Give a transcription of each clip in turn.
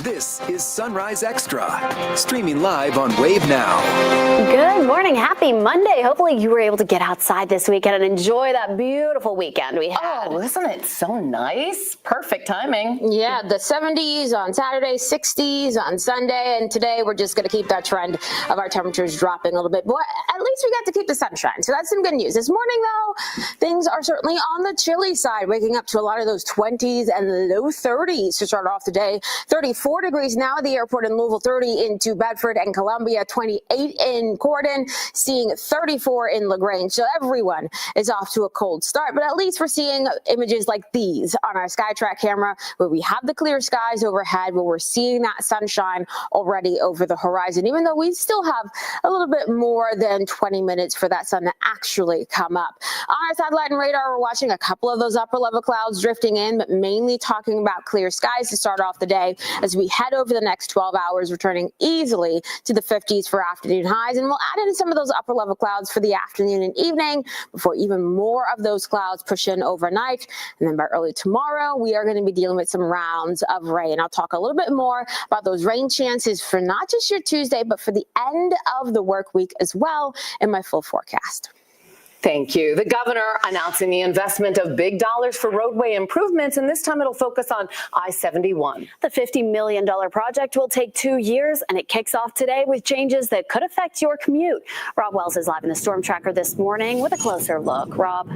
This is Sunrise Extra, streaming live on Wave Now. Good morning. Happy Monday. Hopefully you were able to get outside this weekend and enjoy that beautiful weekend we had. Oh, isn't it so nice? Perfect timing. Yeah, the 70s on Saturday, 60s on Sunday, and today we're just going to keep that trend of our temperatures dropping a little bit. But at least we got to keep the sunshine, so that's some good news. This morning, though, things are certainly on the chilly side, waking up to a lot of those 20s and low 30s to start off the day. 34 degrees now at the airport in Louisville, 30 into Bedford and Columbia, 28 in Corydon, seeing 34 in LaGrange. So everyone is off to a cold start, but at least we're seeing images like these on our SkyTrack camera where we have the clear skies overhead, where we're seeing that sunshine already over the horizon, even though we still have a little bit more than 20 minutes for that sun to actually come up. On our satellite and radar, we're watching a couple of those upper level clouds drifting in, but mainly talking about clear skies to start off the day as we head over the next 12 hours, returning easily to the 50s for afternoon highs. And we'll add in some of those upper level clouds for the afternoon and evening before even more of those clouds push in overnight. And then by early tomorrow, we are going to be dealing with some rounds of rain. I'll talk a little bit more about those rain chances for not just your Tuesday, but for the end of the work week as well in my full forecast. Thank you. The governor announcing the investment of big dollars for roadway improvements, and this time it'll focus on I-71. The $50 million project will take 2 years, and it kicks off today with changes that could affect your commute. Rob Wells is live in the Storm Tracker this morning with a closer look. Rob.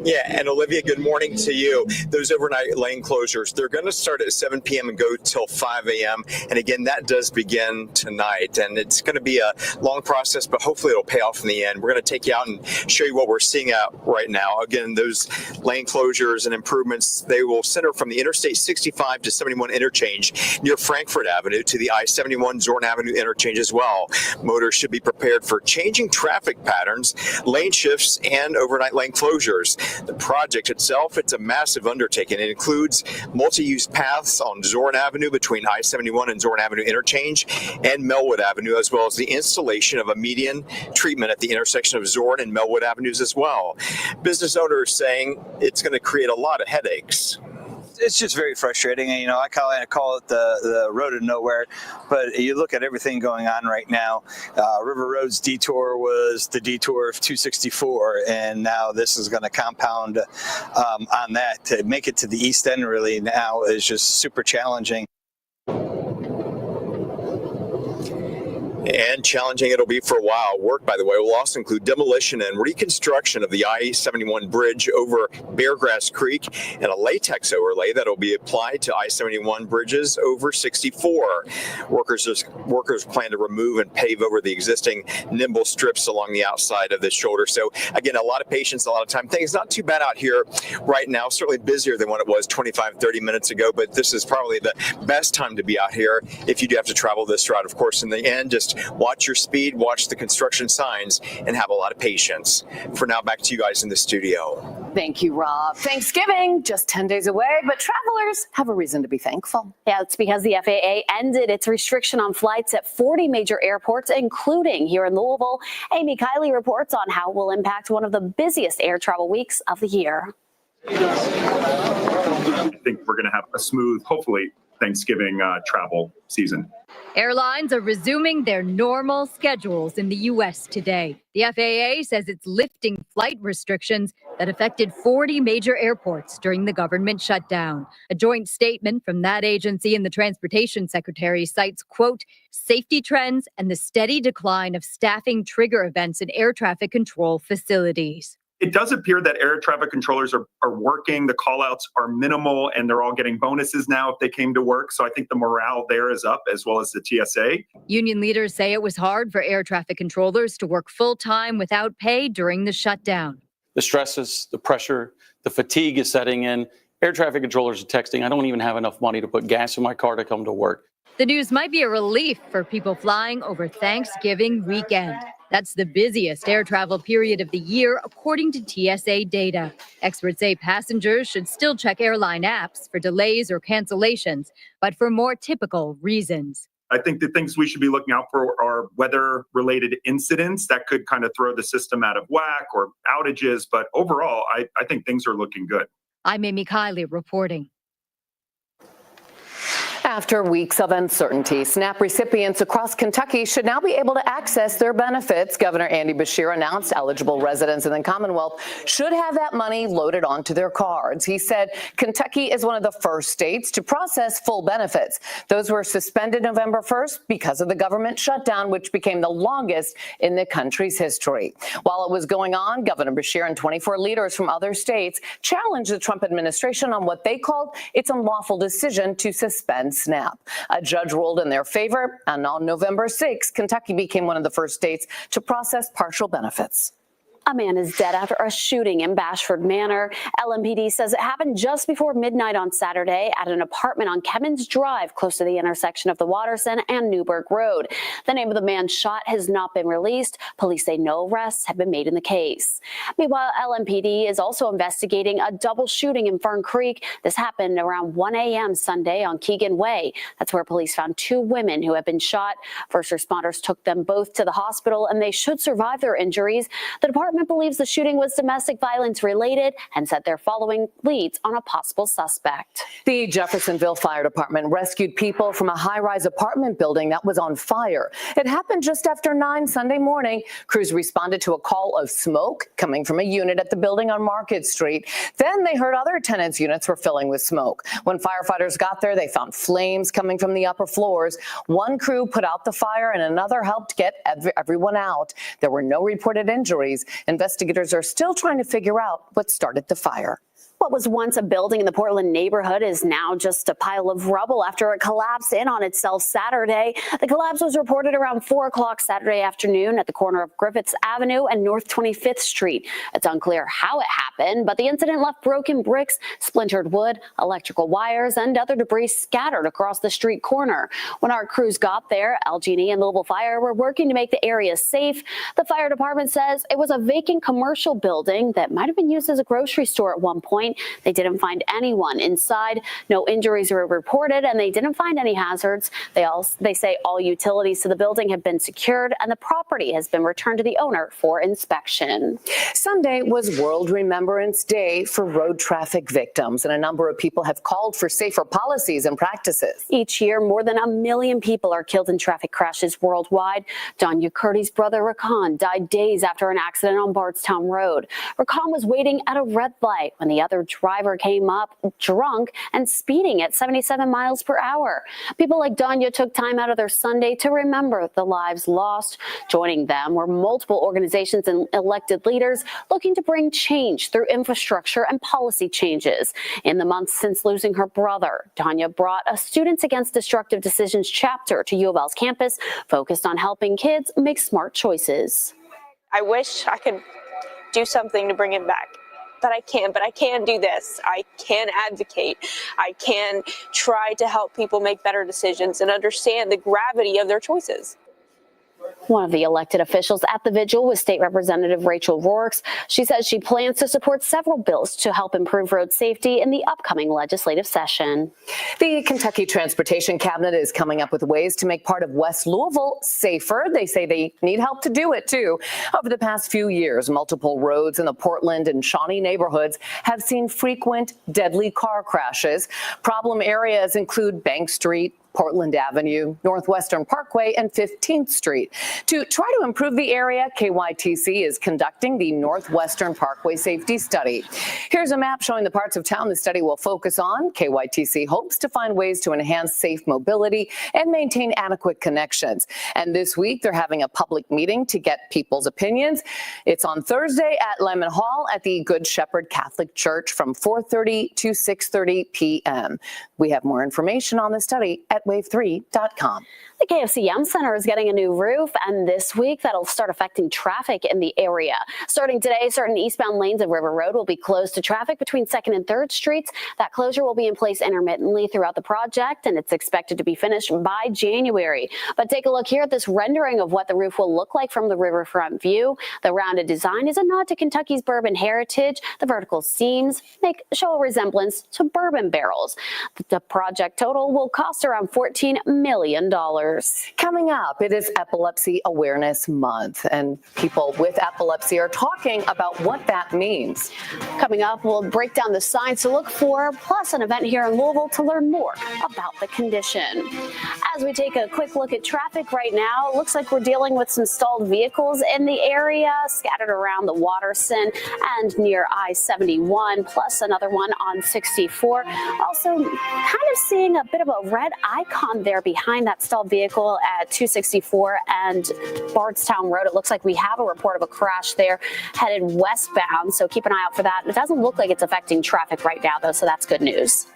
Yeah, and Olivia, good morning to you. Those overnight lane closures, they're going to start at 7 p.m. and go till 5 a.m. And again, that does begin tonight. And it's going to be a long process, but hopefully it'll pay off in the end. We're going to take you out and show you what we're seeing out right now. Again, those lane closures and improvements, they will center from the Interstate 65 to 71 interchange near Frankfort Avenue to the I-71 Zorn Avenue interchange as well. Motorists should be prepared for changing traffic patterns, lane shifts, and overnight lane closures. The project itself, it's a massive undertaking. It includes multi-use paths on Zorn Avenue between I-71 and Zorn Avenue interchange and Melwood Avenue, as well as the installation of a median treatment at the intersection of Zorn and Melwood Avenues as well. Business owners saying it's going to create a lot of headaches. It's just very frustrating. And, I call it the road of nowhere. But you look at everything going on right now. River Road's detour was the detour of 264, and now this is going to compound on that. To make it to the east end really now is just super challenging. And challenging it'll be for a while. Work, by the way, will also include demolition and reconstruction of the I-71 bridge over Beargrass Creek and a latex overlay that will be applied to I-71 bridges over 64. Workers plan to remove and pave over the existing nimble strips along the outside of this shoulder. So again, a lot of patience, a lot of time. Things not too bad out here right now. Certainly busier than what it was 25, 30 minutes ago, but this is probably the best time to be out here if you do have to travel this route. Of course, in the end, just watch your speed, watch the construction signs, and have a lot of patience. For now, back to you guys in the studio. Thank you, Rob. Thanksgiving, just 10 days away, but travelers have a reason to be thankful. Yeah, it's because the FAA ended its restriction on flights at 40 major airports, including here in Louisville. Amy Kiley reports on how it will impact one of the busiest air travel weeks of the year. I think we're going to have a smooth, hopefully, Thanksgiving travel season. Airlines are resuming their normal schedules in the U.S. today. The FAA says it's lifting flight restrictions that affected 40 major airports during the government shutdown. A joint statement from that agency and the Transportation Secretary cites, quote, safety trends and the steady decline of staffing trigger events in air traffic control facilities. It does appear that air traffic controllers are working. The call-outs are minimal, and they're all getting bonuses now if they came to work. So I think the morale there is up, as well as the TSA. Union leaders say it was hard for air traffic controllers to work full-time without pay during the shutdown. The stresses, the pressure, the fatigue is setting in. Air traffic controllers are texting, I don't even have enough money to put gas in my car to come to work. The news might be a relief for people flying over Thanksgiving weekend. That's the busiest air travel period of the year, according to TSA data. Experts say passengers should still check airline apps for delays or cancellations, but for more typical reasons. I think the things we should be looking out for are weather-related incidents that could kind of throw the system out of whack or outages. But overall, I think things are looking good. I'm Amy Kiley reporting. After weeks of uncertainty, SNAP recipients across Kentucky should now be able to access their benefits. Governor Andy Beshear announced eligible residents in the Commonwealth should have that money loaded onto their cards. He said Kentucky is one of the first states to process full benefits. Those were suspended November 1st because of the government shutdown, which became the longest in the country's history. While it was going on, Governor Beshear and 24 leaders from other states challenged the Trump administration on what they called its unlawful decision to suspend SNAP. A judge ruled in their favor, and on November 6, Kentucky became one of the first states to process partial benefits. A man is dead after a shooting in Bashford Manor. LMPD says it happened just before midnight on Saturday at an apartment on Kemmons Drive, close to the intersection of the Watterson and Newburgh Road. The name of the man shot has not been released. Police say no arrests have been made in the case. Meanwhile, LMPD is also investigating a double shooting in Fern Creek. This happened around 1 a.m. Sunday on Keegan Way. That's where police found two women who had been shot. First responders took them both to the hospital, and they should survive their injuries. The department believes the shooting was domestic violence related and said they're following leads on a possible suspect. The Jeffersonville Fire Department rescued people from a high-rise apartment building that was on fire. It happened just after 9 Sunday morning. Crews responded to a call of smoke coming from a unit at the building on Market Street. Then they heard other tenants' units were filling with smoke. When firefighters got there, they found flames coming from the upper floors. One crew put out the fire and another helped get everyone out. There were no reported injuries. Investigators are still trying to figure out what started the fire. What was once a building in the Portland neighborhood is now just a pile of rubble after it collapsed in on itself Saturday. The collapse was reported around 4 o'clock Saturday afternoon at the corner of Griffiths Avenue and North 25th Street. It's unclear how it happened, but the incident left broken bricks, splintered wood, electrical wires, and other debris scattered across the street corner. When our crews got there, LG&E and Louisville Fire were working to make the area safe. The fire department says it was a vacant commercial building that might have been used as a grocery store at one point. They didn't find anyone inside. No injuries were reported, and they didn't find any hazards. They say all utilities to the building have been secured, and the property has been returned to the owner for inspection. Sunday was World Remembrance Day for road traffic victims, and a number of people have called for safer policies and practices. Each year, more than 1 million people are killed in traffic crashes worldwide. Donya Curdy's brother, Rakan, died days after an accident on Bardstown Road. Rakan was waiting at a red light when the other driver came up drunk and speeding at 77 miles per hour. People like Donya took time out of their Sunday to remember the lives lost. Joining them were multiple organizations and elected leaders looking to bring change through infrastructure and policy changes. In the months since losing her brother, Donya brought a Students Against Destructive Decisions chapter to U of L's campus, focused on helping kids make smart choices. I wish I could do something to bring it back. But I can do this. I can advocate. I can try to help people make better decisions and understand the gravity of their choices. One of the elected officials at the vigil was State Representative Rachel Rourke. She says she plans to support several bills to help improve road safety in the upcoming legislative session. The Kentucky Transportation Cabinet is coming up with ways to make part of West Louisville safer. They say they need help to do it, too. Over the past few years, multiple roads in the Portland and Shawnee neighborhoods have seen frequent deadly car crashes. Problem areas include Bank Street, Portland Avenue, Northwestern Parkway, and 15th Street. To try to improve the area, KYTC is conducting the Northwestern Parkway Safety Study. Here's a map showing the parts of town the study will focus on. KYTC hopes to find ways to enhance safe mobility and maintain adequate connections. And this week, they're having a public meeting to get people's opinions. It's on Thursday at Lyman Hall at the Good Shepherd Catholic Church from 4:30 to 6:30 p.m. We have more information on the study at wave3.com. The KFC Yum Center is getting a new roof, and this week that'll start affecting traffic in the area. Starting today, certain eastbound lanes of River Road will be closed to traffic between 2nd and 3rd Streets. That closure will be in place intermittently throughout the project, and it's expected to be finished by January. But take a look here at this rendering of what the roof will look like from the riverfront view. The rounded design is a nod to Kentucky's bourbon heritage. The vertical seams show a resemblance to bourbon barrels. The project total will cost around $14 million. Coming up, it is Epilepsy Awareness Month, and people with epilepsy are talking about what that means. Coming up, we'll break down the signs to look for, plus an event here in Louisville to learn more about the condition. As we take a quick look at traffic right now, it looks like we're dealing with some stalled vehicles in the area, scattered around the Watterson and near I-71, plus another one on 64. Also, kind of seeing a bit of a red icon there behind that stalled vehicle at 264 and Bardstown Road. It looks like we have a report of a crash there headed westbound, so keep an eye out for that. It doesn't look like it's affecting traffic right now, though, so that's good news.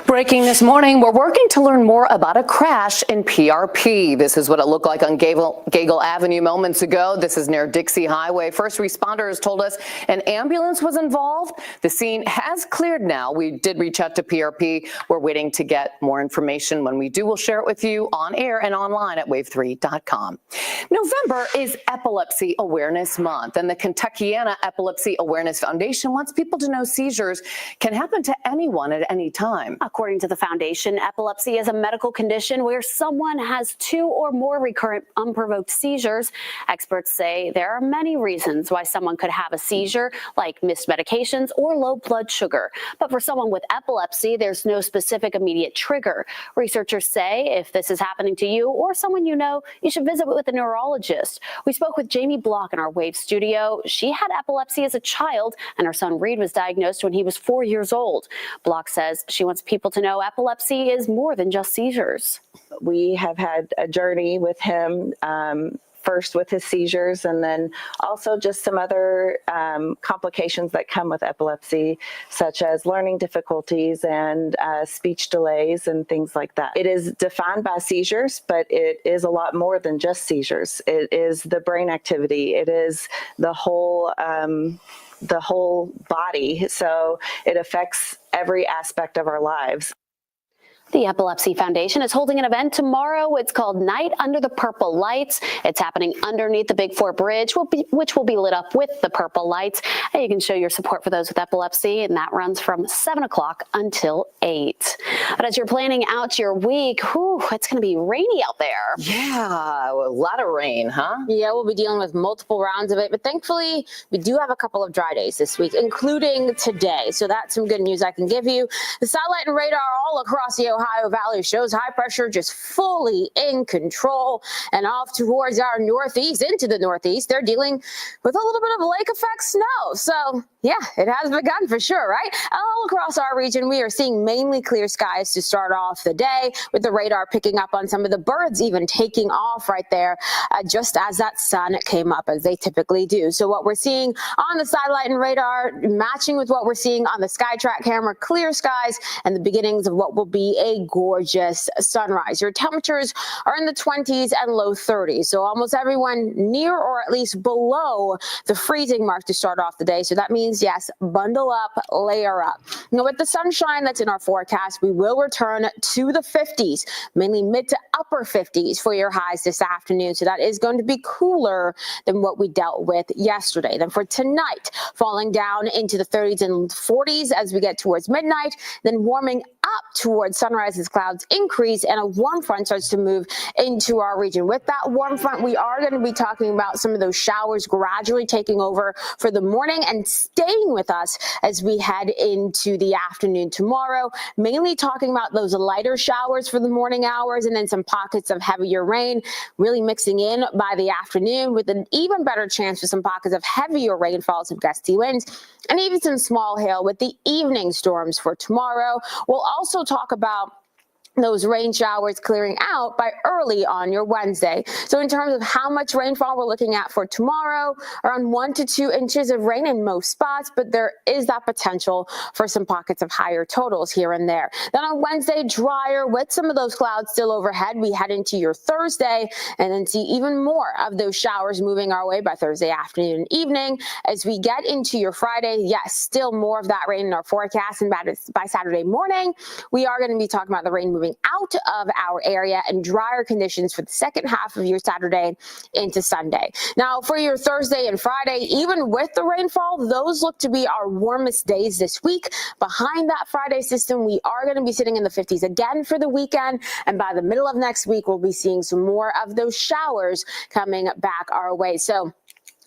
Breaking this morning, we're working to learn more about a crash in PRP. This is what it looked like on Gagel Avenue moments ago. This is near Dixie Highway. First responders told us an ambulance was involved. The scene has cleared now. We did reach out to PRP. We're waiting to get more information. When we do, we'll share it with you on air and online at wave3.com. November is Epilepsy Awareness Month, and the Kentuckiana Epilepsy Awareness Foundation wants people to know seizures can happen to anyone at any time. According According to the foundation, epilepsy is a medical condition where someone has 2 or more recurrent unprovoked seizures. Experts say there are many reasons why someone could have a seizure, like missed medications or low blood sugar. But for someone with epilepsy, there's no specific immediate trigger. Researchers say if this is happening to you or someone you know, you should visit with a neurologist. We spoke with Jamie Block in our Wave studio. She had epilepsy as a child, and her son Reed was diagnosed when he was 4 years old. Block says she wants people to know epilepsy is more than just seizures. We have had a journey with him, first with his seizures, and then also just some other complications that come with epilepsy, such as learning difficulties and speech delays and things like that. It is defined by seizures, but it is a lot more than just seizures. It is the brain activity. It is the whole body. So it affects every aspect of our lives. The Epilepsy Foundation is holding an event tomorrow. It's called Night Under the Purple Lights. It's happening underneath the Big Fort Bridge, which will be lit up with the purple lights. And you can show your support for those with epilepsy, and that runs from 7 o'clock until 8. But as you're planning out your week, it's going to be rainy out there. Yeah, a lot of rain, huh? Yeah, we'll be dealing with multiple rounds of it, but thankfully we do have a couple of dry days this week, including today. So that's some good news I can give you. The satellite and radar all across the Ohio Valley shows high pressure just fully in control and off towards our northeast, into the northeast. They're dealing with a little bit of lake effect snow. So yeah, it has begun for sure, right? All across our region, we are seeing mainly clear skies to start off the day, with the radar picking up on some of the birds even taking off right there just as that sun came up, as they typically do. So what we're seeing on the satellite and radar matching with what we're seeing on the SkyTrack camera, clear skies and the beginnings of what will be a gorgeous sunrise. Your temperatures are in the 20s and low 30s, so almost everyone near or at least below the freezing mark to start off the day. So that means, yes, bundle up, layer up. Now, with the sunshine that's in our forecast, we will return to the 50s, mainly mid to upper 50s for your highs this afternoon. So that is going to be cooler than what we dealt with yesterday. Then for tonight, falling down into the 30s and 40s as we get towards midnight, then warming up towards sunrise as clouds increase and a warm front starts to move into our region. With that warm front, we are going to be talking about some of those showers gradually taking over for the morning and staying with us as we head into the afternoon tomorrow, mainly talking about those lighter showers for the morning hours and then some pockets of heavier rain really mixing in by the afternoon, with an even better chance for some pockets of heavier rainfalls and gusty winds and even some small hail with the evening storms for tomorrow. We'll also talk about those rain showers clearing out by early on your Wednesday. So in terms of how much rainfall we're looking at for tomorrow, around 1 to 2 inches of rain in most spots, but there is that potential for some pockets of higher totals here and there. Then on Wednesday, drier with some of those clouds still overhead. We head into your Thursday and then see even more of those showers moving our way by Thursday afternoon and evening. As we get into your Friday, yes, still more of that rain in our forecast. And by Saturday morning, we are going to be talking about the rain moving out of our area and drier conditions for the second half of your Saturday into Sunday. Now, for your Thursday and Friday, even with the rainfall, those look to be our warmest days this week. Behind that Friday system, we are going to be sitting in the 50s again for the weekend. And by the middle of next week, we'll be seeing some more of those showers coming back our way. So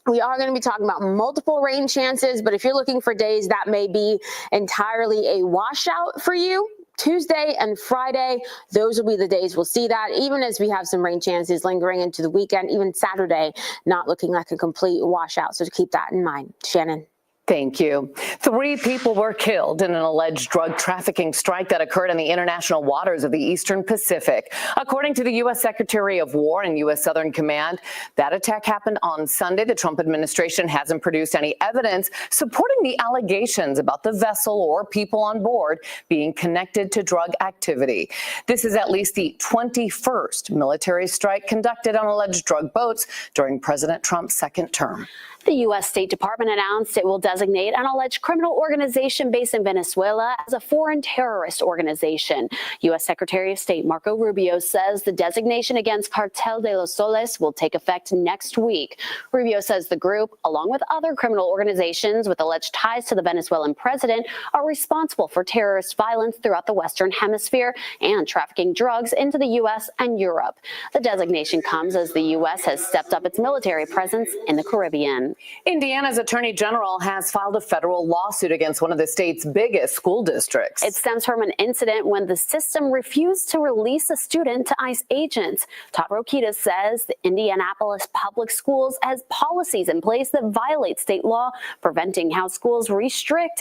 we are going to be talking about multiple rain chances, but if you're looking for days that may be entirely a washout for you, Tuesday and Friday, those will be the days we'll see that, even as we have some rain chances lingering into the weekend, even Saturday, not looking like a complete washout. So to keep that in mind. Shannon. Thank you. 3 people were killed in an alleged drug trafficking strike that occurred in the international waters of the Eastern Pacific. According to the U.S. Secretary of War and U.S. Southern Command, that attack happened on Sunday. The Trump administration hasn't produced any evidence supporting the allegations about the vessel or people on board being connected to drug activity. This is at least the 21st military strike conducted on alleged drug boats during President Trump's second term. The U.S. State Department announced it will designate an alleged criminal organization based in Venezuela as a foreign terrorist organization. U.S. Secretary of State Marco Rubio says the designation against Cartel de los Soles will take effect next week. Rubio says the group, along with other criminal organizations with alleged ties to the Venezuelan president, are responsible for terrorist violence throughout the Western Hemisphere and trafficking drugs into the U.S. and Europe. The designation comes as the U.S. has stepped up its military presence in the Caribbean. Indiana's Attorney General has filed a federal lawsuit against one of the state's biggest school districts. It stems from an incident when the system refused to release a student to ICE agents. Todd Rokita says the Indianapolis Public Schools has policies in place that violate state law, preventing how schools restrict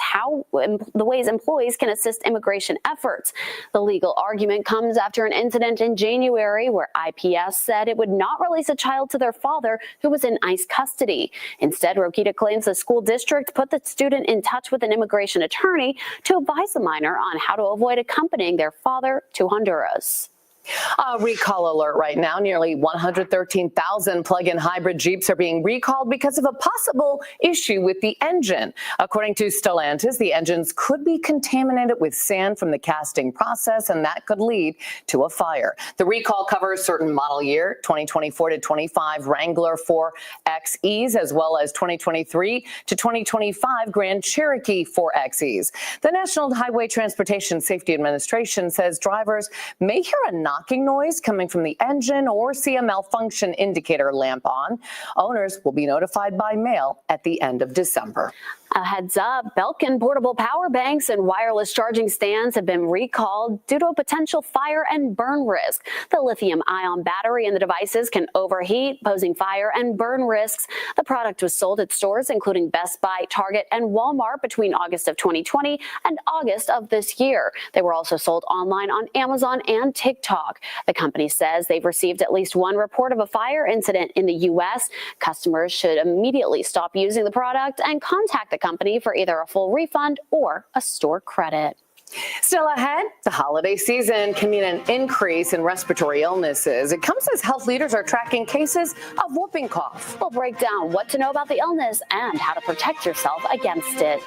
the ways employees can assist immigration efforts. The legal argument comes after an incident in January where IPS said it would not release a child to their father who was in ICE custody. Instead, Rokita claims the school district put the student in touch with an immigration attorney to advise the minor on how to avoid accompanying their father to Honduras. A recall alert right now. Nearly 113,000 plug-in hybrid Jeeps are being recalled because of a possible issue with the engine. According to Stellantis, the engines could be contaminated with sand from the casting process, and that could lead to a fire. The recall covers certain model year 2024 to 25 Wrangler 4XEs, as well as 2023 to 2025 Grand Cherokee 4XEs. The National Highway Transportation Safety Administration says drivers may hear a knocking noise coming from the engine or see a malfunction indicator lamp on. Owners will be notified by mail at the end of December. A heads up, Belkin portable power banks and wireless charging stands have been recalled due to a potential fire and burn risk. The lithium-ion battery in the devices can overheat, posing fire and burn risks. The product was sold at stores including Best Buy, Target, and Walmart between August of 2020 and August of this year. They were also sold online on Amazon and TikTok. The company says they've received at least one report of a fire incident in the U.S. Customers should immediately stop using the product and contact the company for either a full refund or a store credit. Still ahead, the holiday season can mean an increase in respiratory illnesses. It comes as health leaders are tracking cases of whooping cough. We'll break down what to know about the illness and how to protect yourself against it.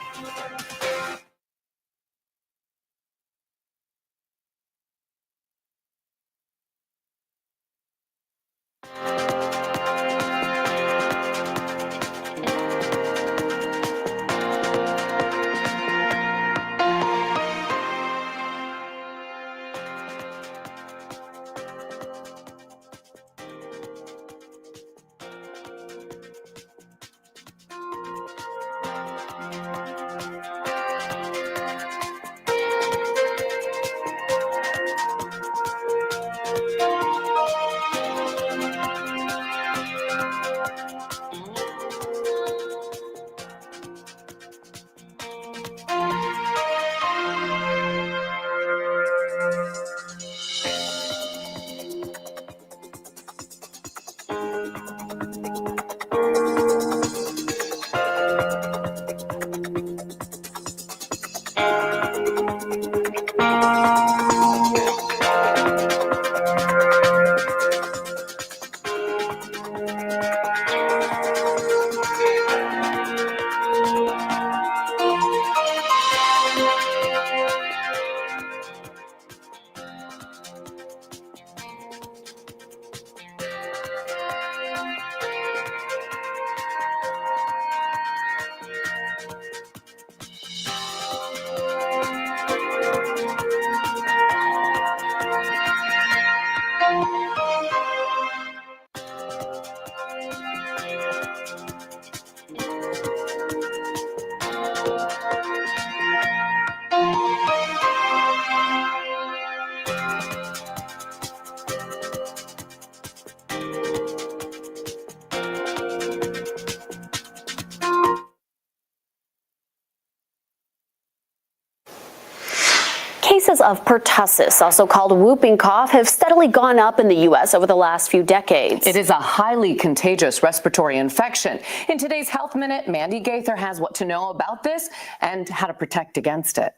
Cases of pertussis, also called whooping cough, have steadily gone up in the U.S. over the last few decades. It is a highly contagious respiratory infection. In today's Health Minute, Mandy Gaither has what to know about this and how to protect against it.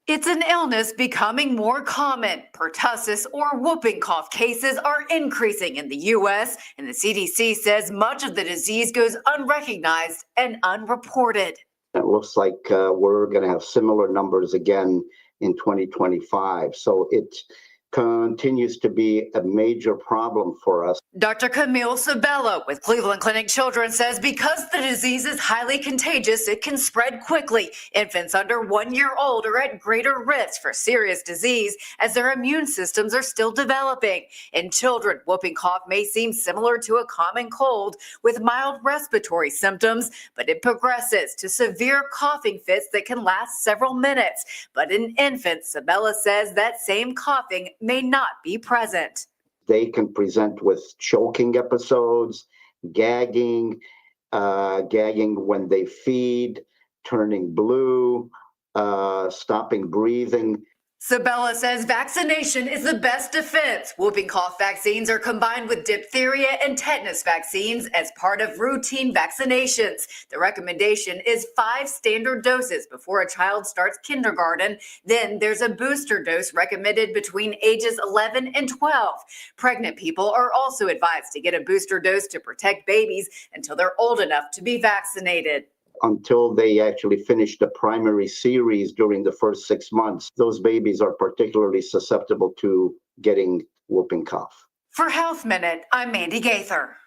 It's an illness becoming more common. Pertussis or whooping cough cases are increasing in the U.S., and the CDC says much of the disease goes unrecognized and unreported. It looks like we're going to have similar numbers again in 2025. So it continues to be a major problem for us. Dr. Camille Sabella with Cleveland Clinic Children says because the disease is highly contagious, it can spread quickly. Infants under 1 year old are at greater risk for serious disease as their immune systems are still developing. In children, whooping cough may seem similar to a common cold with mild respiratory symptoms, but it progresses to severe coughing fits that can last several minutes. But in infants, Sabella says that same coughing may not be present. They can present with choking episodes, gagging when they feed, turning blue, stopping breathing. Sabella says vaccination is the best defense. Whooping cough vaccines are combined with diphtheria and tetanus vaccines as part of routine vaccinations. The recommendation is 5 standard doses before a child starts kindergarten. Then there's a booster dose recommended between ages 11 and 12. Pregnant people are also advised to get a booster dose to protect babies until they're old enough to be vaccinated. Until they actually finish the primary series during the first 6 months, those babies are particularly susceptible to getting whooping cough. For Health Minute, I'm Mandy Gaither.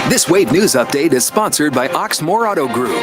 This Wave News Update is sponsored by Oxmoor Auto Group.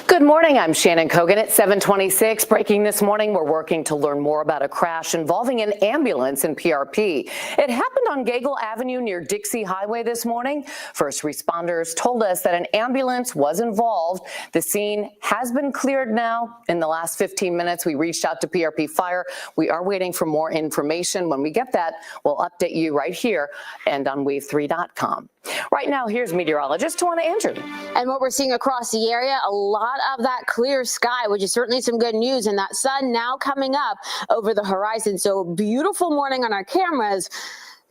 Good morning, I'm Shannon Kogan at 7:26. Breaking this morning, we're working to learn more about a crash involving an ambulance in PRP. It happened on Gagel Avenue near Dixie Highway this morning. First responders told us that an ambulance was involved. The scene has been cleared now. In the last 15 minutes, we reached out to PRP Fire. We are waiting for more information. When we get that, we'll update you right here and on wave3.com. Right now, here's meteorologist Tawana Andrew. And what we're seeing across the area, a lot of that clear sky, which is certainly some good news, and that sun now coming up over the horizon. So beautiful morning on our cameras.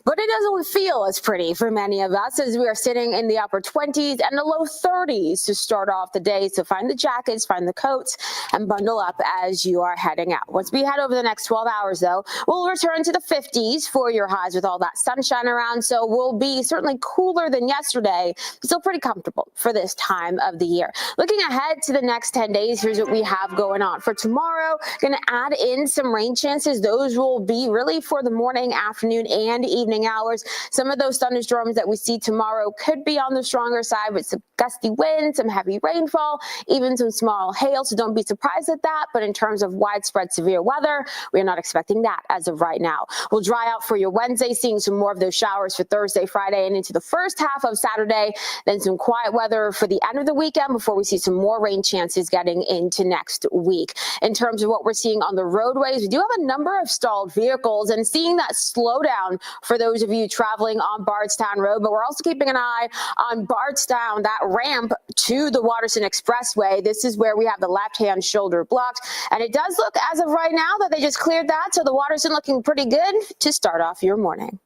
But it doesn't feel as pretty for many of us as we are sitting in the upper 20s and the low 30s to start off the day. So find the jackets, find the coats, and bundle up as you are heading out. Once we head over the next 12 hours, though, we'll return to the 50s for your highs with all that sunshine around. So we'll be certainly cooler than yesterday, but still pretty comfortable for this time of the year. Looking ahead to the next 10 days, here's what we have going on. For tomorrow, going to add in some rain chances. Those will be really for the morning, afternoon, and evening hours. Some of those thunderstorms that we see tomorrow could be on the stronger side with some gusty winds, some heavy rainfall, even some small hail. So don't be surprised at that. But in terms of widespread severe weather, we're not expecting that as of right now. We'll dry out for your Wednesday, seeing some more of those showers for Thursday, Friday, and into the first half of Saturday. Then some quiet weather for the end of the weekend before we see some more rain chances getting into next week. In terms of what we're seeing on the roadways, we do have a number of stalled vehicles and seeing that slowdown for those of you traveling on Bardstown Road. But we're also keeping an eye on Bardstown, that ramp to the Waterson Expressway. This is where we have the left-hand shoulder blocked. And it does look as of right now that they just cleared that. So the Waterson looking pretty good to start off your morning.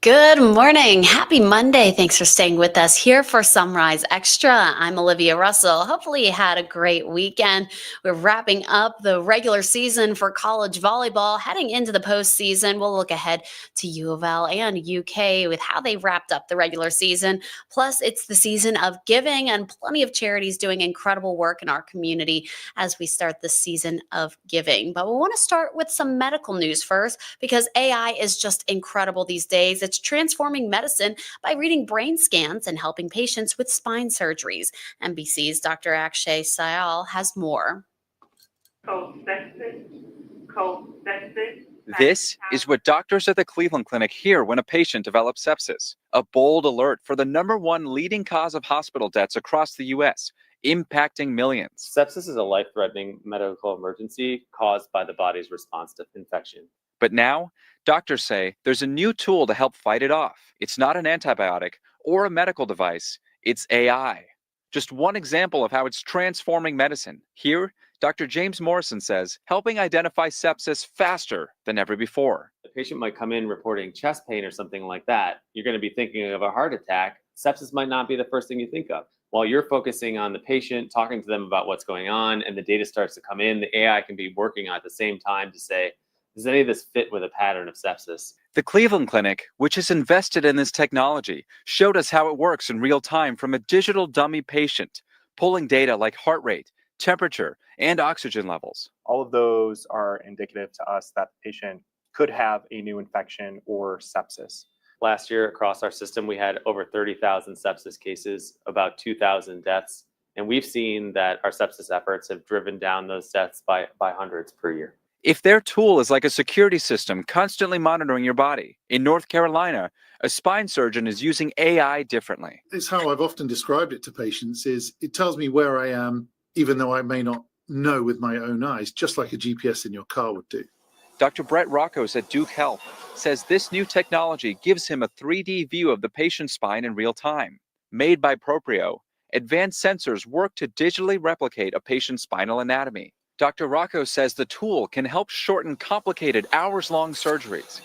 Good morning. Happy Monday. Thanks for staying with us here for Sunrise Extra. I'm Olivia Russell. Hopefully you had a great weekend. We're wrapping up the regular season for college volleyball, heading into the postseason. We'll look ahead to U of L and UK with how they wrapped up the regular season. Plus, it's the season of giving and plenty of charities doing incredible work in our community as we start the season of giving. But we want to start with some medical news first because AI is just incredible these days. It's transforming medicine by reading brain scans and helping patients with spine surgeries. NBC's Dr. Akshay Syal has more. This is what doctors at the Cleveland Clinic hear when a patient develops sepsis. A bold alert for the #1 leading cause of hospital deaths across the U.S., impacting millions. Sepsis is a life-threatening medical emergency caused by the body's response to infection. But now, doctors say there's a new tool to help fight it off. It's not an antibiotic or a medical device, it's AI. Just one example of how it's transforming medicine. Here, Dr. James Morrison says helping identify sepsis faster than ever before. The patient might come in reporting chest pain or something like that. You're going to be thinking of a heart attack. Sepsis might not be the first thing you think of. While you're focusing on the patient, talking to them about what's going on, and the data starts to come in, the AI can be working at the same time to say, does any of this fit with a pattern of sepsis? The Cleveland Clinic, which has invested in this technology, showed us how it works in real time from a digital dummy patient, pulling data like heart rate, temperature, and oxygen levels. All of those are indicative to us that the patient could have a new infection or sepsis. Last year across our system, we had over 30,000 sepsis cases, about 2,000 deaths. And we've seen that our sepsis efforts have driven down those deaths by hundreds per year. If their tool is like a security system constantly monitoring your body, in North Carolina, a spine surgeon is using AI differently. It's how I've often described it to patients is it tells me where I am, even though I may not know with my own eyes, just like a GPS in your car would do. Dr. Brett Rockos at Duke Health says this new technology gives him a 3D view of the patient's spine in real time. Made by Proprio, advanced sensors work to digitally replicate a patient's spinal anatomy. Dr. Rockos says the tool can help shorten complicated hours-long surgeries.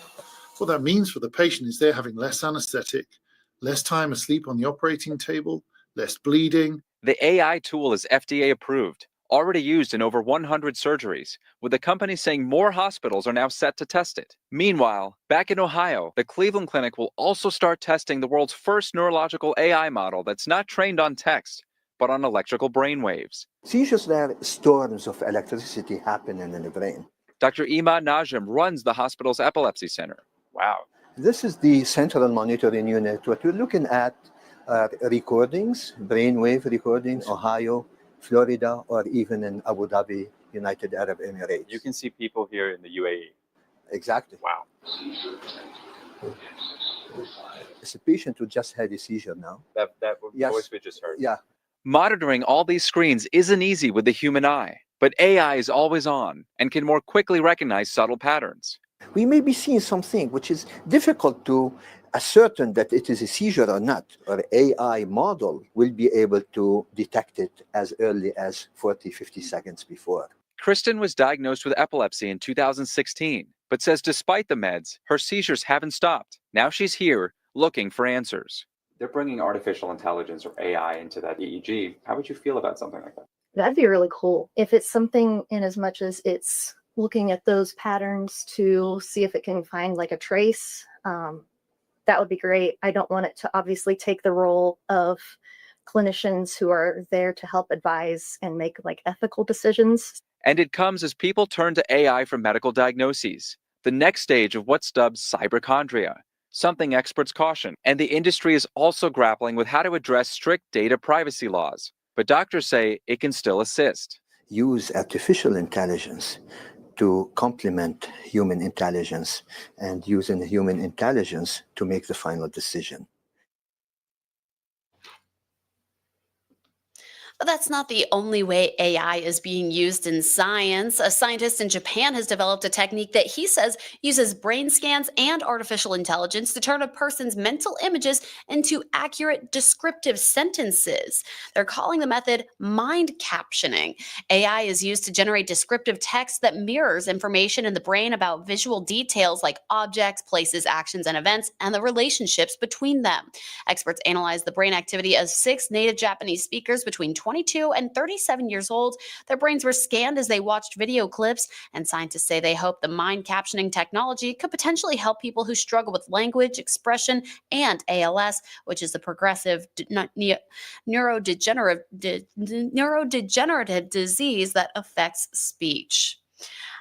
What that means for the patient is they're having less anesthetic, less time asleep on the operating table, less bleeding. The AI tool is FDA approved, already used in over 100 surgeries, with the company saying more hospitals are now set to test it. Meanwhile, back in Ohio, the Cleveland Clinic will also start testing the world's first neurological AI model that's not trained on text, but on electrical brain waves. Seizures where storms of electricity happening in the brain. Dr. Iman Najim runs the hospital's epilepsy center. Wow. This is the central monitoring unit. What we're looking at are recordings, brainwave recordings, Ohio, Florida, or even in Abu Dhabi, United Arab Emirates. You can see people here in the UAE. Exactly. Wow. It's a patient who just had a seizure now. That Yes. voice we just heard. Yeah. Monitoring all these screens isn't easy with the human eye, but AI is always on and can more quickly recognize subtle patterns. We may be seeing something which is difficult to ascertain that it is a seizure or not. Our AI model will be able to detect it as early as 40, 50 seconds before. Kristen was diagnosed with epilepsy in 2016, but says despite the meds, her seizures haven't stopped. Now she's here looking for answers. They're bringing artificial intelligence or AI into that EEG. How would you feel about something like that? That'd be really cool. If it's something in as much as it's looking at those patterns to see if it can find like a trace, that would be great. I don't want it to obviously take the role of clinicians who are there to help advise and make like ethical decisions. And it comes as people turn to AI for medical diagnoses, the next stage of what's dubbed cyberchondria, something experts caution. And the industry is also grappling with how to address strict data privacy laws. But doctors say it can still assist. Use artificial intelligence to complement human intelligence and using human intelligence to make the final decision. But that's not the only way AI is being used in science. A scientist in Japan has developed a technique that he says uses brain scans and artificial intelligence to turn a person's mental images into accurate descriptive sentences. They're calling the method mind captioning. AI is used to generate descriptive text that mirrors information in the brain about visual details like objects, places, actions, and events, and the relationships between them. Experts analyzed the brain activity of 6 native Japanese speakers between 22 and 37 years old. Their brains were scanned as they watched video clips, and scientists say they hope the mind captioning technology could potentially help people who struggle with language, expression, and ALS, which is a progressive neurodegenerative disease that affects speech.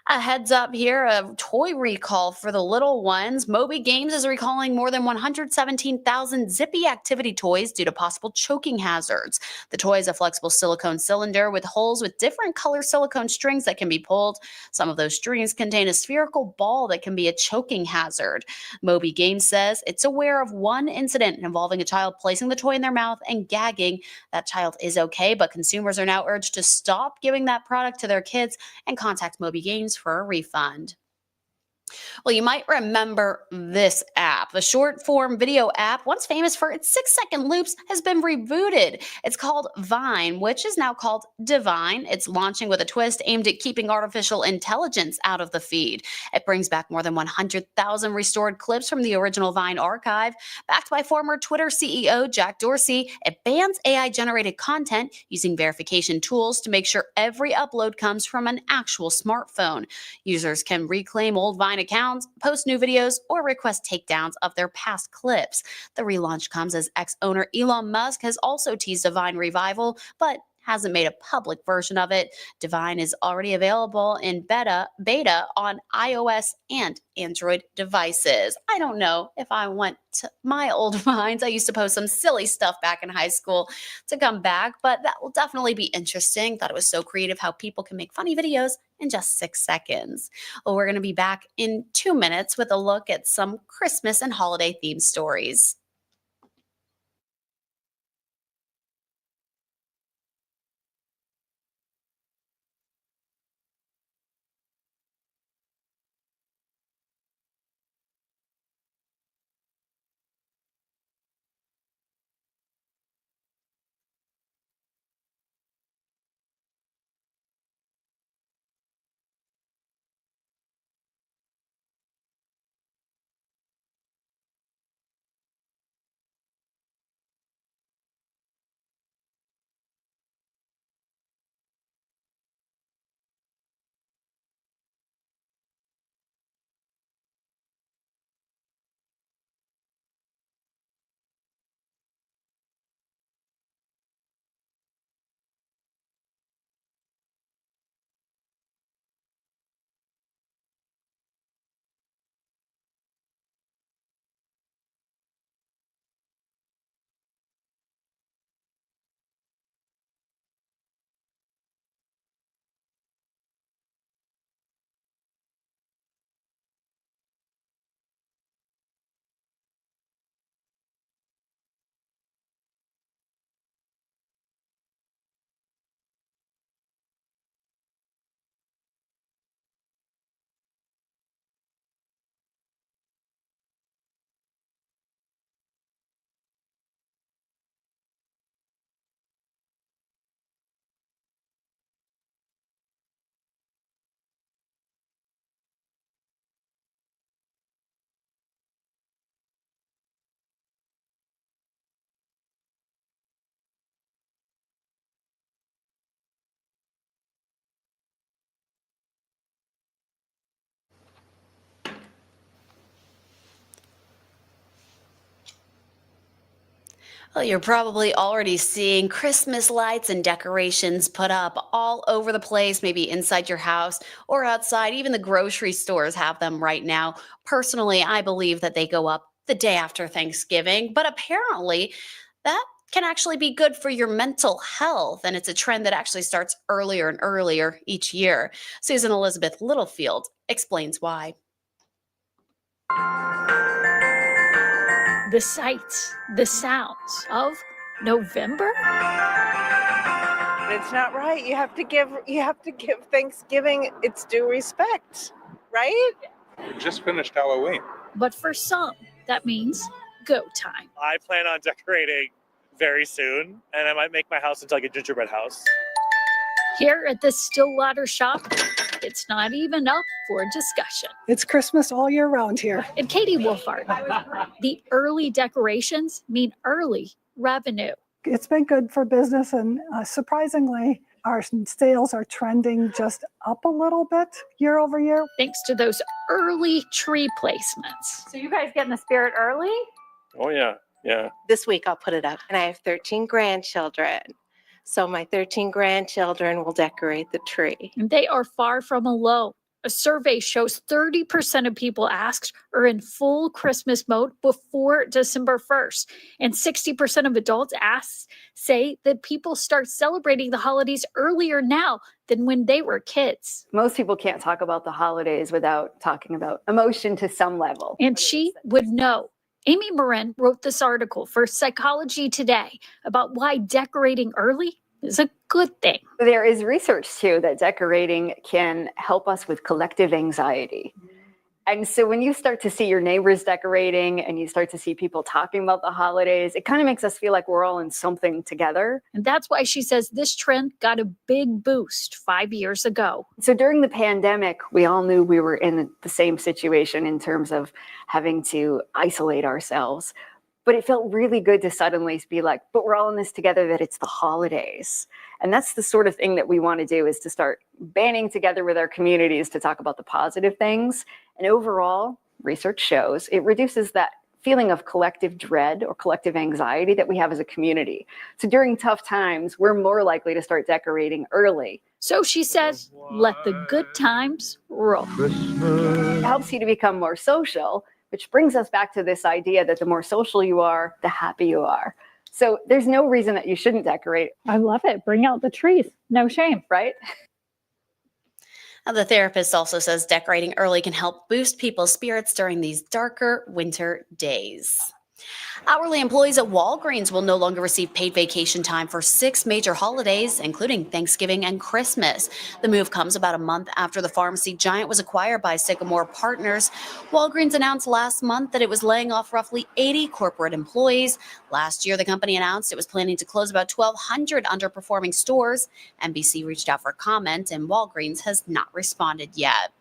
A heads up here, a toy recall for the little ones. Moby Games is recalling more than 117,000 Zippy activity toys due to possible choking hazards. The toy is a flexible silicone cylinder with holes with different color silicone strings that can be pulled. Some of those strings contain a spherical ball that can be a choking hazard. Moby Games says it's aware of one incident involving a child placing the toy in their mouth and gagging. That child is okay, but consumers are now urged to stop giving that product to their kids and contact Moby Games for a refund. Well, you might remember this app. The short-form video app, once famous for its 6-second loops, has been rebooted. It's called Vine, which is now called Divine. It's launching with a twist aimed at keeping artificial intelligence out of the feed. It brings back more than 100,000 restored clips from the original Vine archive. Backed by former Twitter CEO Jack Dorsey, it bans AI-generated content using verification tools to make sure every upload comes from an actual smartphone. Users can reclaim old Vine accounts, post new videos, or request takedowns of their past clips. The relaunch comes as ex-owner Elon Musk has also teased a Vine revival, but hasn't made a public version of it. Divine is already available in beta on iOS and Android devices. I don't know if I want to my old minds. I used to post some silly stuff back in high school to come back, but that will definitely be interesting. Thought it was so creative how people can make funny videos in just 6 seconds. Well, we're going to be back in 2 minutes with a look at some Christmas and holiday themed stories. Well, you're probably already seeing Christmas lights and decorations put up all over the place, maybe inside your house or outside. Even the grocery stores have them right now. Personally, I believe that they go up the day after Thanksgiving, but apparently that can actually be good for your mental health. And it's a trend that actually starts earlier and earlier each year. Susan Elizabeth Littlefield explains why. The sights, the sounds of November. It's not right. You have to give Thanksgiving its due respect, right? We just finished Halloween. But for some, that means go time. I plan on decorating very soon, and I might make my house into like a gingerbread house. Here at the Stillwater shop, it's not even up for discussion. It's Christmas all year round here. And Katie Wolfart, the early decorations mean early revenue. It's been good for business, and surprisingly, our sales are trending just up a little bit year over year. Thanks to those early tree placements. So you guys get in the spirit early? Oh yeah, yeah. This week I'll put it up. And I have 13 grandchildren. So my 13 grandchildren will decorate the tree. And they are far from alone. A survey shows 30% of people asked are in full Christmas mode before December 1st. And 60% of adults asked say that people start celebrating the holidays earlier now than when they were kids. Most people can't talk about the holidays without talking about emotion to some level. And she would know. Amy Morin wrote this article for Psychology Today about why decorating early is a good thing. There is research too that decorating can help us with collective anxiety. And so when you start to see your neighbors decorating and you start to see people talking about the holidays, it kind of makes us feel like we're all in something together. And that's why she says this trend got a big boost 5 years ago. So during the pandemic, we all knew we were in the same situation in terms of having to isolate ourselves. But it felt really good to suddenly be like, but we're all in this together, that it's the holidays. And that's the sort of thing that we want to do, is to start banding together with our communities to talk about the positive things. And overall, research shows it reduces that feeling of collective dread or collective anxiety that we have as a community. So during tough times, we're more likely to start decorating early. So she says, let the good times roll. It helps you to become more social, which brings us back to this idea that the more social you are, the happy you are. So there's no reason that you shouldn't decorate. I love it. Bring out the trees. No shame. Right? Now, the therapist also says decorating early can help boost people's spirits during these darker winter days. Hourly employees at Walgreens will no longer receive paid vacation time for 6 major holidays, including Thanksgiving and Christmas. The move comes about a month after the pharmacy giant was acquired by Sycamore Partners. Walgreens announced last month that it was laying off roughly 80 corporate employees. Last year, the company announced it was planning to close about 1,200 underperforming stores. NBC reached out for comment, and Walgreens has not responded yet.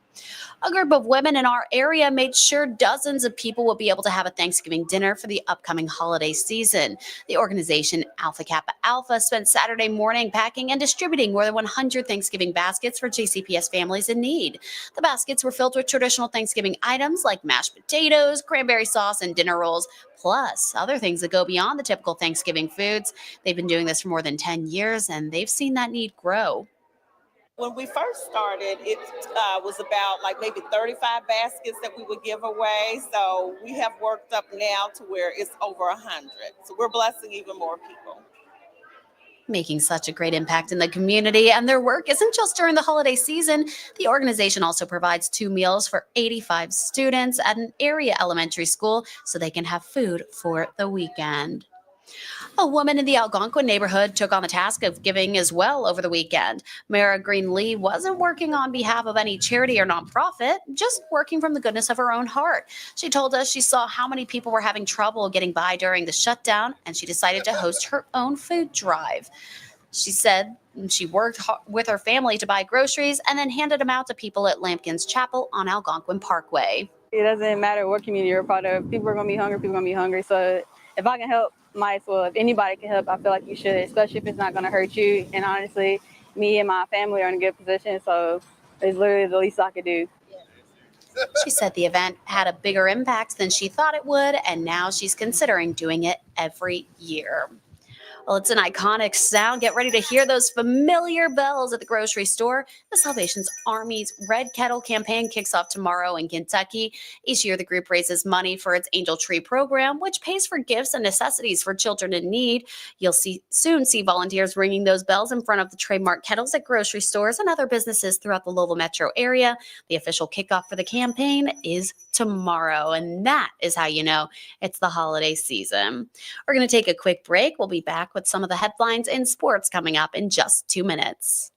A group of women in our area made sure dozens of people will be able to have a Thanksgiving dinner for the upcoming holiday season. The organization Alpha Kappa Alpha spent Saturday morning packing and distributing more than 100 Thanksgiving baskets for JCPS families in need. The baskets were filled with traditional Thanksgiving items like mashed potatoes, cranberry sauce, and dinner rolls, plus other things that go beyond the typical Thanksgiving foods. They've been doing this for more than 10 years, and they've seen that need grow. When we first started, it was about like maybe 35 baskets that we would give away. So we have worked up now to where it's over 100. So we're blessing even more people. Making such a great impact in the community, and their work isn't just during the holiday season. The organization also provides 2 meals for 85 students at an area elementary school so they can have food for the weekend. A woman in the Algonquin neighborhood took on the task of giving as well over the weekend. Mara Green Lee wasn't working on behalf of any charity or nonprofit, just working from the goodness of her own heart. She told us she saw how many people were having trouble getting by during the shutdown, and she decided to host her own food drive. She said she worked with her family to buy groceries and then handed them out to people at Lampkins Chapel on Algonquin Parkway. It doesn't matter what community you're a part of. People are going to be hungry. People are going to be hungry. So if I can help, might as well. If anybody can help, I feel like you should, especially if it's not going to hurt you. And honestly, me and my family are in a good position, so it's literally the least I could do. She said the event had a bigger impact than she thought it would, and now she's considering doing it every year. Well, it's an iconic sound. Get ready to hear those familiar bells at the grocery store. The Salvation Army's Red Kettle campaign kicks off tomorrow in Kentucky. Each year, the group raises money for its Angel Tree program, which pays for gifts and necessities for children in need. You'll soon see volunteers ringing those bells in front of the trademark kettles at grocery stores and other businesses throughout the Louisville metro area. The official kickoff for the campaign is tomorrow, and that is how you know it's the holiday season. We're going to take a quick break. We'll be back with some of the headlines in sports coming up in just 2 minutes.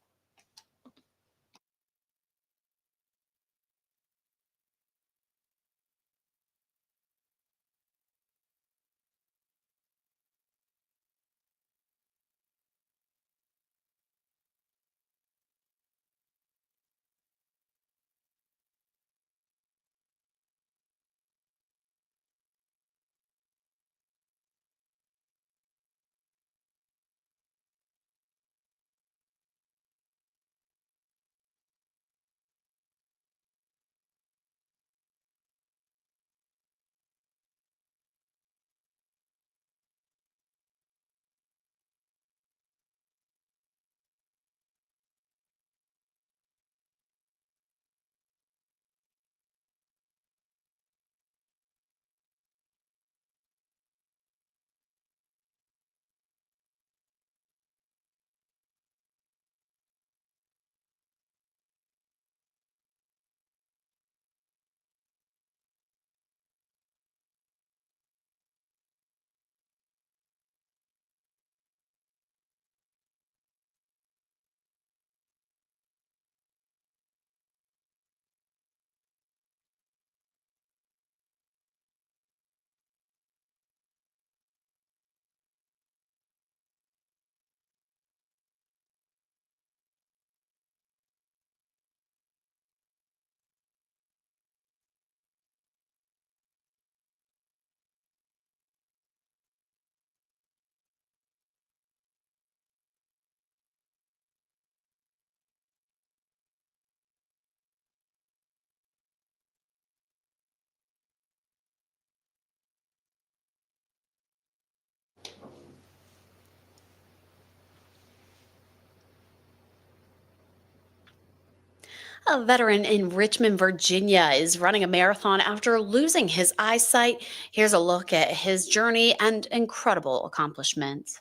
A veteran in Richmond, Virginia is running a marathon after losing his eyesight. Here's a look at his journey and incredible accomplishments.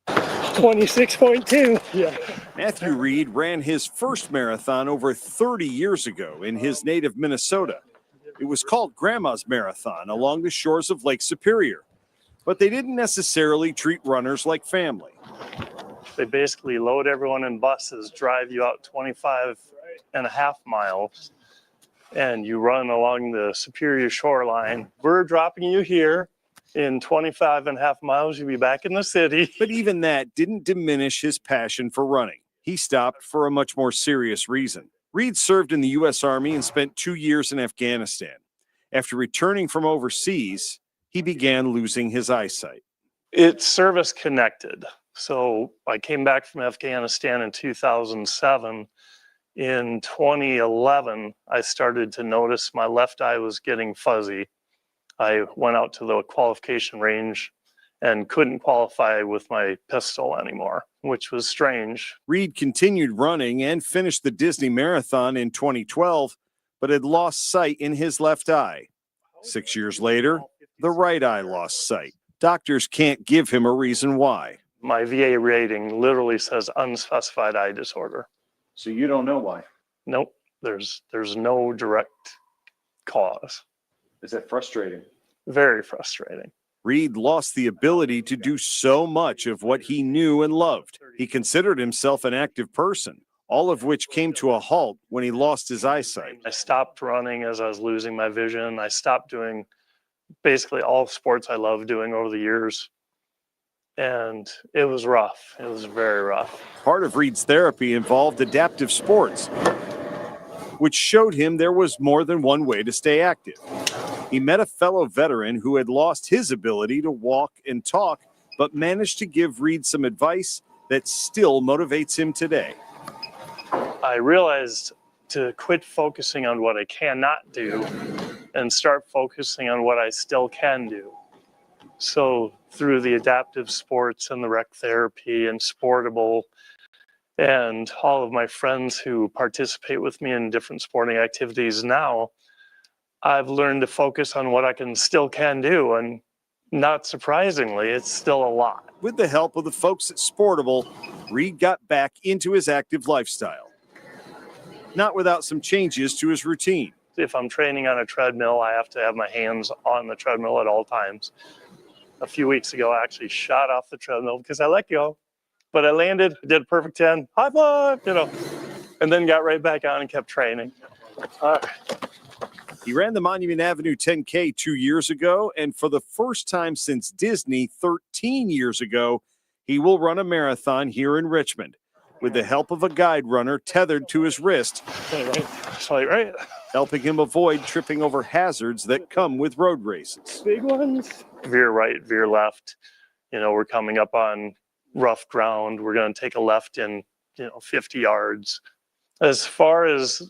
26.2. Yeah. Matthew Reed ran his first marathon over 30 years ago in his native Minnesota. It was called Grandma's Marathon along the shores of Lake Superior. But they didn't necessarily treat runners like family. They basically load everyone in buses, drive you out 25.5 miles, and you run along the Superior shoreline. We're dropping you here. In 25.5 miles, you'll be back in the city. But even that didn't diminish his passion for running. He stopped for a much more serious reason. Reed served in the U.S. Army and spent 2 years in Afghanistan. After returning from overseas, he began losing his eyesight. It's service connected. So I came back from Afghanistan in 2007. In 2011, I started to notice my left eye was getting fuzzy. I went out to the qualification range and couldn't qualify with my pistol anymore, which was strange. Reed continued running and finished the Disney Marathon in 2012, but had lost sight in his left eye. 6 years later, the right eye lost sight. Doctors can't give him a reason why. My VA rating literally says unspecified eye disorder. So you don't know why? Nope. There's no direct cause. Is that frustrating? Very frustrating. Reed lost the ability to do so much of what he knew and loved. He considered himself an active person, all of which came to a halt when he lost his eyesight. I stopped running as I was losing my vision. I stopped doing basically all sports I loved doing over the years. And it was rough. It was very rough. Part of Reed's therapy involved adaptive sports, which showed him there was more than one way to stay active. He met a fellow veteran who had lost his ability to walk and talk, but managed to give Reed some advice that still motivates him today. I realized to quit focusing on what I cannot do and start focusing on what I still can do. So through the adaptive sports and the rec therapy and Sportable and all of my friends who participate with me in different sporting activities now, I've learned to focus on what I still can do. And not surprisingly, it's still a lot. With the help of the folks at Sportable, Reed got back into his active lifestyle. Not without some changes to his routine. If I'm training on a treadmill, I have to have my hands on the treadmill at all times. A few weeks ago, I actually shot off the treadmill because I let go. But I landed, did a perfect 10, high five, and then got right back on and kept training. All right. He ran the Monument Avenue 10K 2 years ago, and for the first time since Disney 13 years ago, he will run a marathon here in Richmond with the help of a guide runner tethered to his wrist, right, helping him avoid tripping over hazards that come with road races. Big ones. Veer right, veer left. We're coming up on rough ground. We're going to take a left in, 50 yards. As far as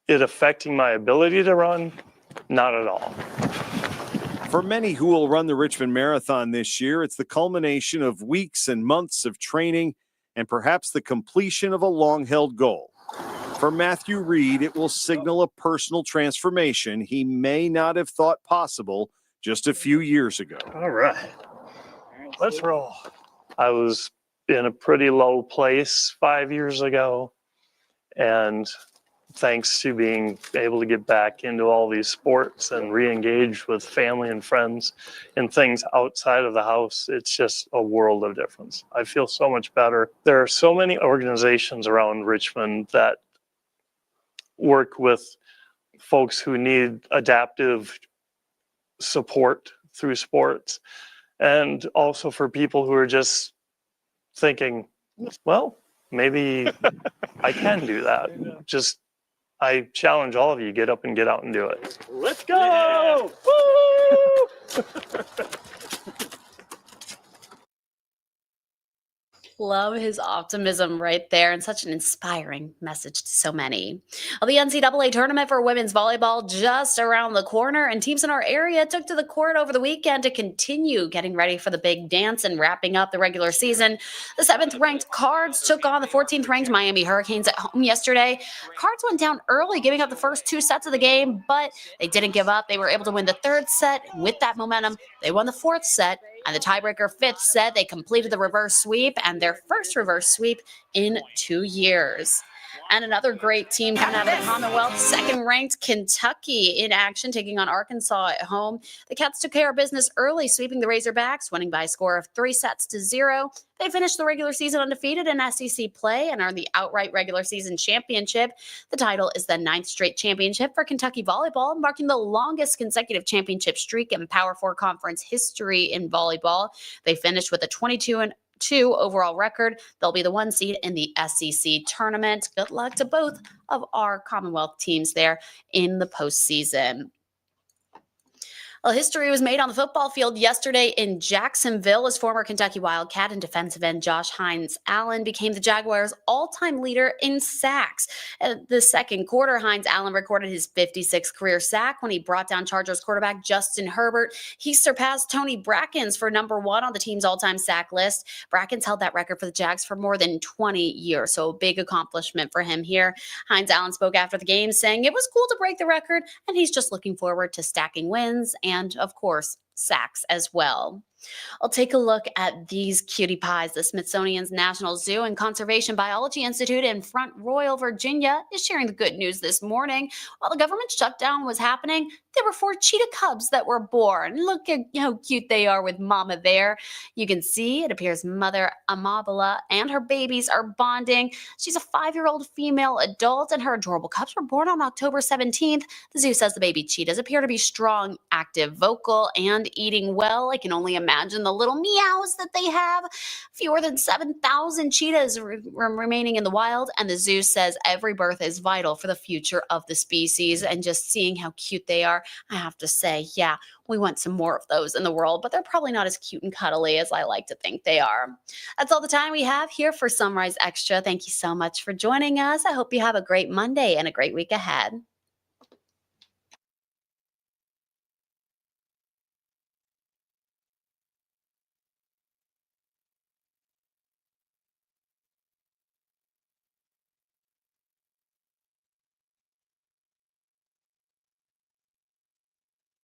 it affecting my ability to run, not at all. For many who will run the Richmond Marathon this year, it's the culmination of weeks and months of training and perhaps the completion of a long-held goal. For Matthew Reed, it will signal a personal transformation he may not have thought possible just a few years ago. All right, let's roll. I was in a pretty low place 5 years ago, and thanks to being able to get back into all these sports and re-engage with family and friends and things outside of the house, it's just a world of difference. I feel so much better. There are so many organizations around Richmond that work with folks who need adaptive support through sports, and also for people who are just thinking, well, maybe I can do that. I challenge all of you, get up and get out and do it. Let's go! Yeah. Woo! Love his optimism right there, and such an inspiring message to so many. Well, the NCAA tournament for women's volleyball just around the corner, and teams in our area took to the court over the weekend to continue getting ready for the big dance and wrapping up the regular season. The 7th-ranked Cards took on the 14th-ranked Miami Hurricanes at home yesterday. Cards went down early, giving up the first 2 sets of the game, but they didn't give up. They were able to win the 3rd set. With that momentum, they won the 4th set. And the tiebreaker 5th set, they completed the reverse sweep, and their first reverse sweep in 2 years. And another great team coming out of the Commonwealth, 2nd-ranked Kentucky in action, taking on Arkansas at home. The Cats took care of business early, sweeping the Razorbacks, winning by a score of 3-0. They finished the regular season undefeated in SEC play and earned the outright regular season championship. The title is the 9th straight championship for Kentucky volleyball, marking the longest consecutive championship streak in Power 4 conference history in volleyball. They finished with a 22-2 overall record. They'll be the 1 seed in the SEC tournament. Good luck to both of our Commonwealth teams there in the postseason. Well, history was made on the football field yesterday in Jacksonville as former Kentucky Wildcat and defensive end Josh Hines Allen became the Jaguars' all-time leader in sacks. At the second quarter, Hines Allen recorded his 56th career sack when he brought down Chargers quarterback Justin Herbert. He surpassed Tony Brackens for number 1 on the team's all-time sack list. Brackens held that record for the Jags for more than 20 years, so a big accomplishment for him here. Hines Allen spoke after the game saying it was cool to break the record, and he's just looking forward to stacking wins and, of course, sacks as well. I'll take a look at these cutie pies. The Smithsonian's National Zoo and Conservation Biology Institute in Front Royal, Virginia is sharing the good news this morning. While the government shutdown was happening, there were 4 cheetah cubs that were born. Look at how cute they are with mama there. You can see it appears mother Amabala and her babies are bonding. She's a 5-year-old female adult, and her adorable cubs were born on October 17th. The zoo says the baby cheetahs appear to be strong, active, vocal, and eating well. I can only imagine the little meows that they have. Fewer than 7,000 cheetahs remaining in the wild, and the zoo says every birth is vital for the future of the species. And just seeing how cute they are, I have to say, yeah, we want some more of those in the world, but they're probably not as cute and cuddly as I like to think they are. That's all the time we have here for Sunrise Extra. Thank you so much for joining us. I hope you have a great Monday and a great week ahead.